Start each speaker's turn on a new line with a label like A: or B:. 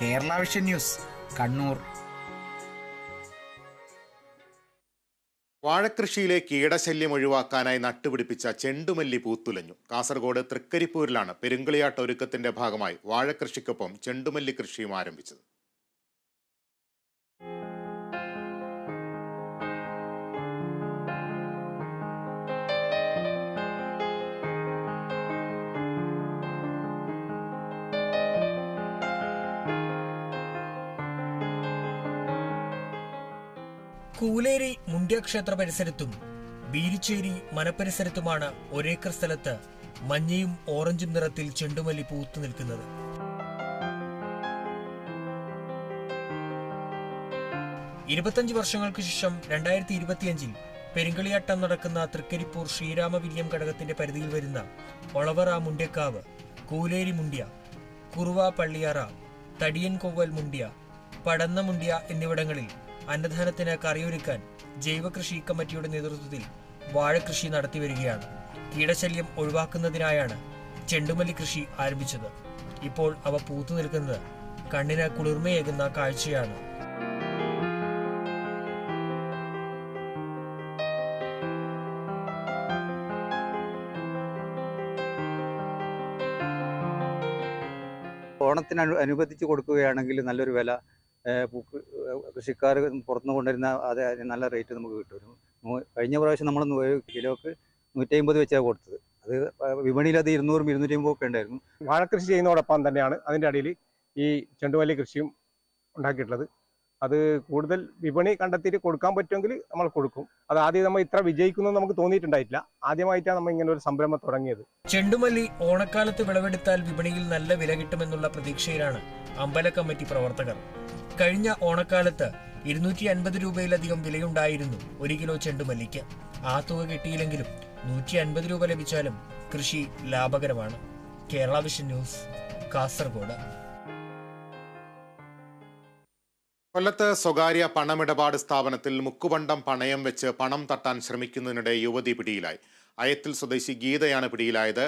A: Kerala Vision News Kannur.
B: വാഴക്കൃഷിയിലെ കീടശല്യം ഒഴിവാക്കാനായി നട്ടുപിടിപ്പിച്ച ചെണ്ടുമല്ലി പൂത്തുലഞ്ഞു. കാസർഗോഡ് തൃക്കരിപ്പൂരിലാണ് പെരുങ്കളിയാട്ട ഒരുക്കത്തിന്റെ ഭാഗമായി വാഴക്കൃഷിക്കൊപ്പം ചെണ്ടുമല്ലി കൃഷിയും ആരംഭിച്ചത്.
C: കൂലേരി മുണ്ട്യക്ഷേത്ര പരിസരത്തും ബീരിച്ചേരി മനപരിസരത്തുമാണ് ഒരേക്കർ സ്ഥലത്ത് മഞ്ഞയും ഓറഞ്ചും നിറത്തിൽ ചെണ്ടുമല്ലി പൂത്തു നിൽക്കുന്നത്. ഇരുപത്തഞ്ച് വർഷങ്ങൾക്ക് ശേഷം 2025 പെരുങ്കളിയാട്ടം നടക്കുന്ന തൃക്കരിപ്പൂർ ശ്രീരാമ വില്യം ഘടകത്തിന്റെ പരിധിയിൽ വരുന്ന ഒളവറ മുണ്ട്യക്കാവ്, കൂലേരി മുണ്ട്യ, കുറുവ പള്ളിയാറ, തടിയൻ കൊവ്വൽ മുണ്ട്യ, പടന്ന മുണ്ട്യ എന്നിവിടങ്ങളിൽ അന്നദാനത്തിന് കറിയൊരുക്കാൻ ജൈവകൃഷി കമ്മിറ്റിയുടെ നേതൃത്വത്തിൽ വാഴകൃഷി നടത്തിവരികയാണ്. കീടശല്യം ഒഴിവാക്കുന്നതിനായാണ് ചെണ്ടുമല്ലി കൃഷി ആരംഭിച്ചത്. ഇപ്പോൾ അവ പൂത്തു നിൽക്കുന്നത് കണ്ണിന് കുളിർമയേകുന്ന കാഴ്ചയാണ്.
D: ഓണത്തിന് അനുബന്ധിച്ച് കൊടുക്കുകയാണെങ്കിൽ നല്ലൊരു വില കൃഷിക്കാർ പുറത്തുനിന്ന് കൊണ്ടുവരുന്ന അത് നല്ല റേറ്റ് നമുക്ക് കിട്ടും. കഴിഞ്ഞ പ്രാവശ്യം നമ്മൾ കിലോക്ക് 150 വെച്ചാണ് കൊടുത്തത്. അത് വിപണിയിൽ അത് 200-250 ഒക്കെ ഉണ്ടായിരുന്നു.
E: വാഴക്കൃഷി ചെയ്യുന്നതോടൊപ്പം തന്നെയാണ് അതിൻ്റെ അടിയിൽ ഈ ചെണ്ടുമല്ലി കൃഷിയും ഉണ്ടാക്കിയിട്ടുള്ളത്. അത് കൂടുതൽ വിപണി കണ്ടെത്തിയിട്ട് കൊടുക്കാൻ പറ്റുമെങ്കിൽ നമ്മൾ കൊടുക്കും. അത് ആദ്യം നമ്മൾ ഇത്ര വിജയിക്കുന്നു നമുക്ക് തോന്നിയിട്ടുണ്ടായിട്ടില്ല. ആദ്യമായിട്ടാണ് നമ്മൾ ഇങ്ങനെ ഒരു സംരംഭം തുടങ്ങിയത്.
C: ചെണ്ടുമല്ലി ഓണക്കാലത്ത് വിളവെടുത്താൽ വിപണിയിൽ നല്ല വില കിട്ടുമെന്നുള്ള പ്രതീക്ഷയിലാണ് അമ്പല കമ്മിറ്റി പ്രവർത്തകർ. കഴിഞ്ഞ ഓണക്കാലത്ത് 250 രൂപയിലധികം വിലയുണ്ടായിരുന്നു 1 കിലോ ചെണ്ടുമല്ലിക്ക്. ആ തുക കിട്ടിയില്ലെങ്കിലും 150 രൂപ ലഭിച്ചാലും കൃഷി ലാഭകരമാണ്. Kerala Vision News, Kasargod.
B: കൊല്ലത്ത് സ്വകാര്യ പണമിടപാട് സ്ഥാപനത്തിൽ മുക്കുപണ്ടം പണയം വെച്ച് പണം തട്ടാൻ ശ്രമിക്കുന്നതിനിടെ യുവതി പിടിയിലായി. അയത്തിൽ സ്വദേശി ഗീതയാണ് പിടിയിലായത്.